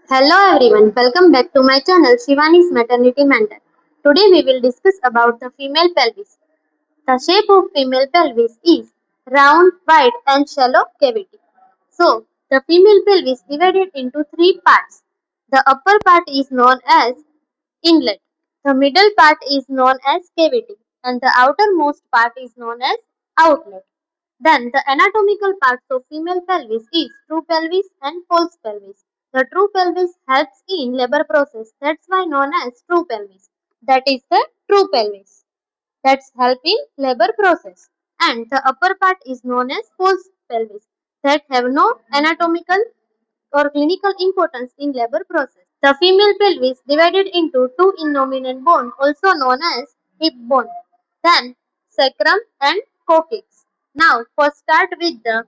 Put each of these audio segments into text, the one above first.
Hello everyone, welcome back to my channel Shivani's Maternity Mentor. Today we will discuss about the female pelvis. The shape of female pelvis is round, wide and shallow cavity. So, the female pelvis divided into three parts. The upper part is known as inlet, the middle part is known as cavity and the outermost part is known as outlet. Then the anatomical parts of female pelvis is true pelvis and false pelvis. The true pelvis helps in labor process. That's why known as true pelvis. That is the true pelvis. That's help in labor process. And the upper part is known as false pelvis. That have no anatomical or clinical importance in labor process. The female pelvis divided into two innominate bone also known as hip bone. Then sacrum and coccyx. Now first start with the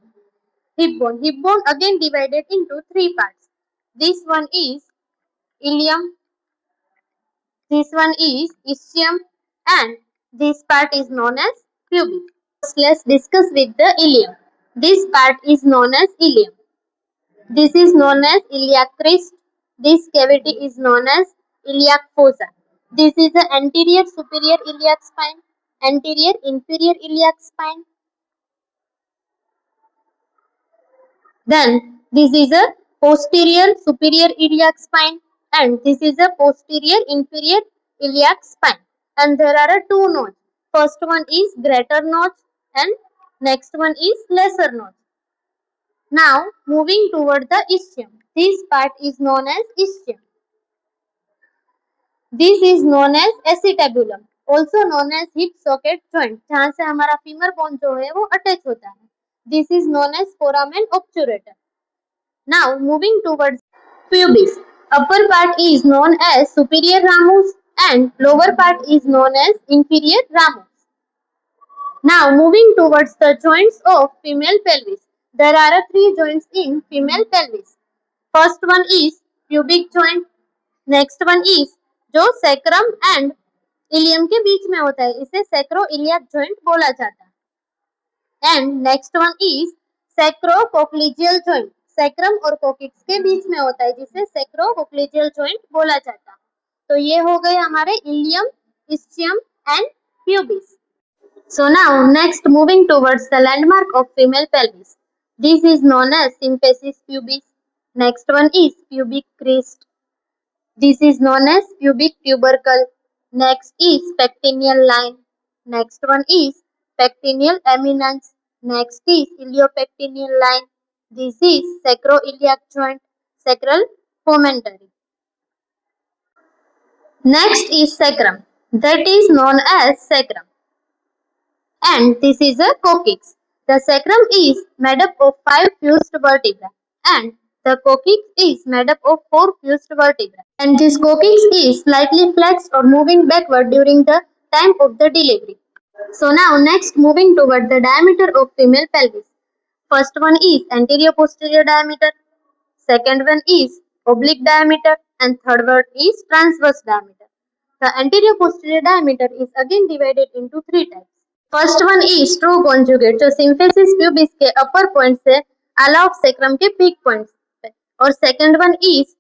hip bone. Hip bone again divided into three parts. This one is ilium, this one is ischium and this part is known as pubic. First let's discuss with the ilium. This part is known as ilium. This is known as iliac crest. This cavity is known as iliac fossa. This is the anterior superior iliac spine, anterior inferior iliac spine. Then this is a posterior superior iliac spine and this is a posterior inferior iliac spine. And there are two nodes. First one is greater notch and next one is lesser notch. Now moving toward the ischium. This part is known as ischium. This is known as acetabulum, also known as hip socket joint, जहाँ से हमारा femur bone जो है वो attach होता है. This is known as foramen obturator. Now moving towards pubis. Upper part is known as superior ramus and lower part is known as inferior ramus. Now moving towards the joints of female pelvis. There are three joints in female pelvis. First one is pubic joint. Next one is जो sacrum and ileum के बीच में होता है, इसे सैक्रोइलियाक joint बोला जाता है. And next one is sacrococcygeal joint. Sacrum और कोकिक्स के बीच में होता है जिसे सैक्रोकोक्लिजियल जॉइंट बोला जाता है. तो ये हो गए हमारे ilium, ischium and pubis. So now next moving towards the landmark of female pelvis. This is known as symphysis pubis. Next one is pubic crest. This is known as pubic tubercle. Next is pectineal line. Next one is pectineal eminence. Next is iliopectineal line. This is sacroiliac joint, sacral promontory. Next is sacrum. That is known as sacrum. And this is a coccyx. The sacrum is made up of 5 fused vertebrae and the coccyx is made up of 4 fused vertebrae. And this coccyx is slightly flexed or moving backward during the time of the delivery. So now next moving toward the diameter of female pelvis. First one is anterior posterior diameter. Second one is oblique diameter and third one is transverse diameter. The anterior posterior diameter is again divided into three types. First one is true conjugate जो symphysis pubis के upper point से ala of sacrum के peak point पे. और second one is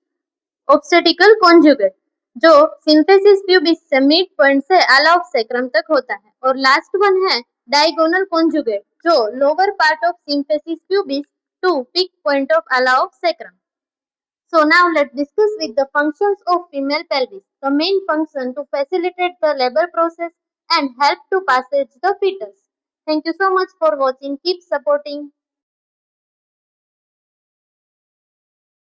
obstetrical conjugate जो symphysis pubis से mid point से ala of sacrum तक होता है. और लास्ट वन है डायगोनल कॉन्जुगेट जो lower part of symphysis pubis to peak point of ala of sacrum. So now let's discuss with the functions of female pelvis. The main function to facilitate the labor process and help to passage the fetus. Thank you so much for watching. Keep supporting.